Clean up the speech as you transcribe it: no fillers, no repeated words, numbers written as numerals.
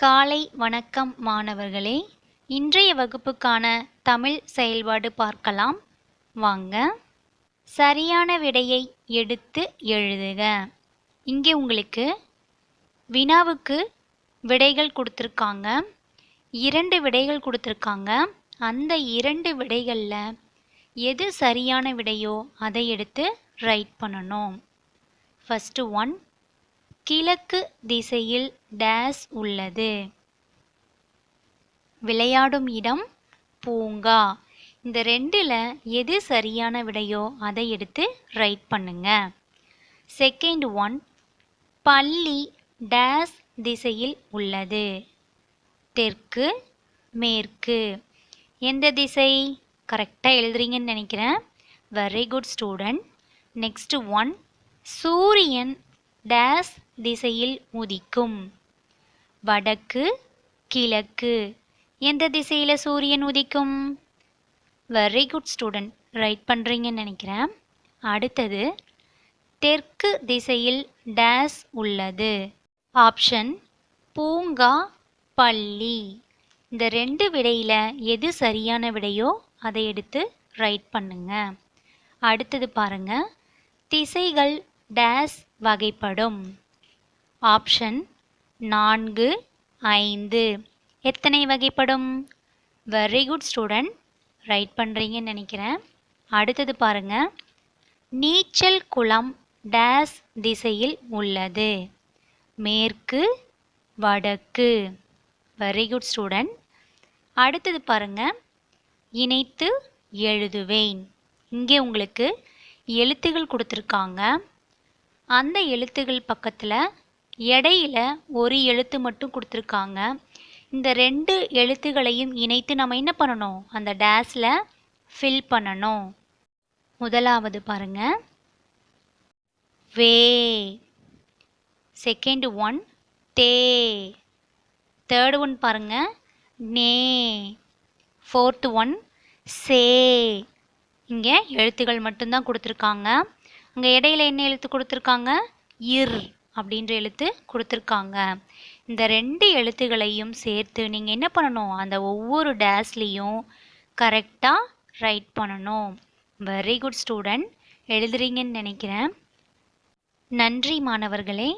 காலை வணக்கம் மாணவர்களே. இன்றைய வகுப்புக்கான தமிழ் செயல்பாடு பார்க்கலாம் வாங்க. சரியான விடையை எடுத்து எழுதுக. இங்கே உங்களுக்கு வினாவுக்கு விடைகள் கொடுத்துருக்காங்க. 2 விடைகள் கொடுத்துருக்காங்க. அந்த 2 விடைகளில் எது சரியான விடையோ அதை எடுத்து ரைட் பண்ணணும். ஃபஸ்ட்டு 1, கிழக்கு திசையில் டேஸ் உள்ளது. விளையாடும் இடம் பூங்கா. இந்த 2ல் எது சரியான விடையோ அதை எடுத்து ரைட் பண்ணுங்க. செகண்ட் 1, பள்ளி டேஸ் திசையில் உள்ளது. தெற்கு மேற்கு. எந்த திசை? கரெக்டாக எழுதுறீங்கன்னு நினைக்கிறேன். Very good student. நெக்ஸ்ட் 1, சூரியன் டேஸ் திசையில் உதிக்கும். வடக்கு கிழக்கு. எந்த திசையில் சூரியன் உதிக்கும்? வெரி குட் ஸ்டூடெண்ட், ரைட் பண்ணுறீங்கன்னு நினைக்கிறேன். அடுத்தது, தெற்கு திசையில் டேஸ் உள்ளது. ஆப்ஷன் பூங்கா பள்ளி. இந்த 2 விடையில் எது சரியான விடையோ அதை எடுத்து ரைட் பண்ணுங்க. அடுத்தது பாருங்க, திசைகள் டேஸ் வகைப்படும். ஆப்ஷன் 4, 5. எத்தனை வகைப்படும்? வெரி குட் ஸ்டூடெண்ட், ரைட் பண்ணுறீங்கன்னு நினைக்கிறேன். அடுத்தது பாருங்க, நீச்சல் குளம் டேஸ் திசையில் உள்ளது. மேற்கு வடக்கு. Very good student. அடுத்தது பாருங்க, இணைத்து எழுதுவேன். இங்கே உங்களுக்கு எழுத்துகள் கொடுத்துருக்காங்க. அந்த எழுத்துகள் பக்கத்தில் இடையில ஒரு எழுத்து மட்டும் கொடுத்துருக்காங்க. இந்த 2 எழுத்துகளையும் இணைத்து நம்ம என்ன பண்ணணும்? அந்த டேஸில் ஃபில் பண்ணணும். முதலாவது பாருங்க, வே. செகண்ட் 1, தே. தேர்ட் 1 பாருங்க, நே. ஃபோர்த் 1, சே. இங்கே எழுத்துகள் மட்டும்தான் கொடுத்துருக்காங்க. அங்கே இடையில என்ன எழுத்து கொடுத்துருக்காங்க? இர் அப்படின்ற எழுத்து கொடுத்துருக்காங்க. இந்த 2 எழுத்துகளையும் சேர்த்து நீங்கள் என்ன பண்ணணும்? அந்த ஒவ்வொரு டேஸ்லேயும் கரெக்டாக ரைட் பண்ணணும். வெரி குட் ஸ்டூடெண்ட், எழுதுறீங்கன்னு நினைக்கிறேன். நன்றி மாணவர்களே.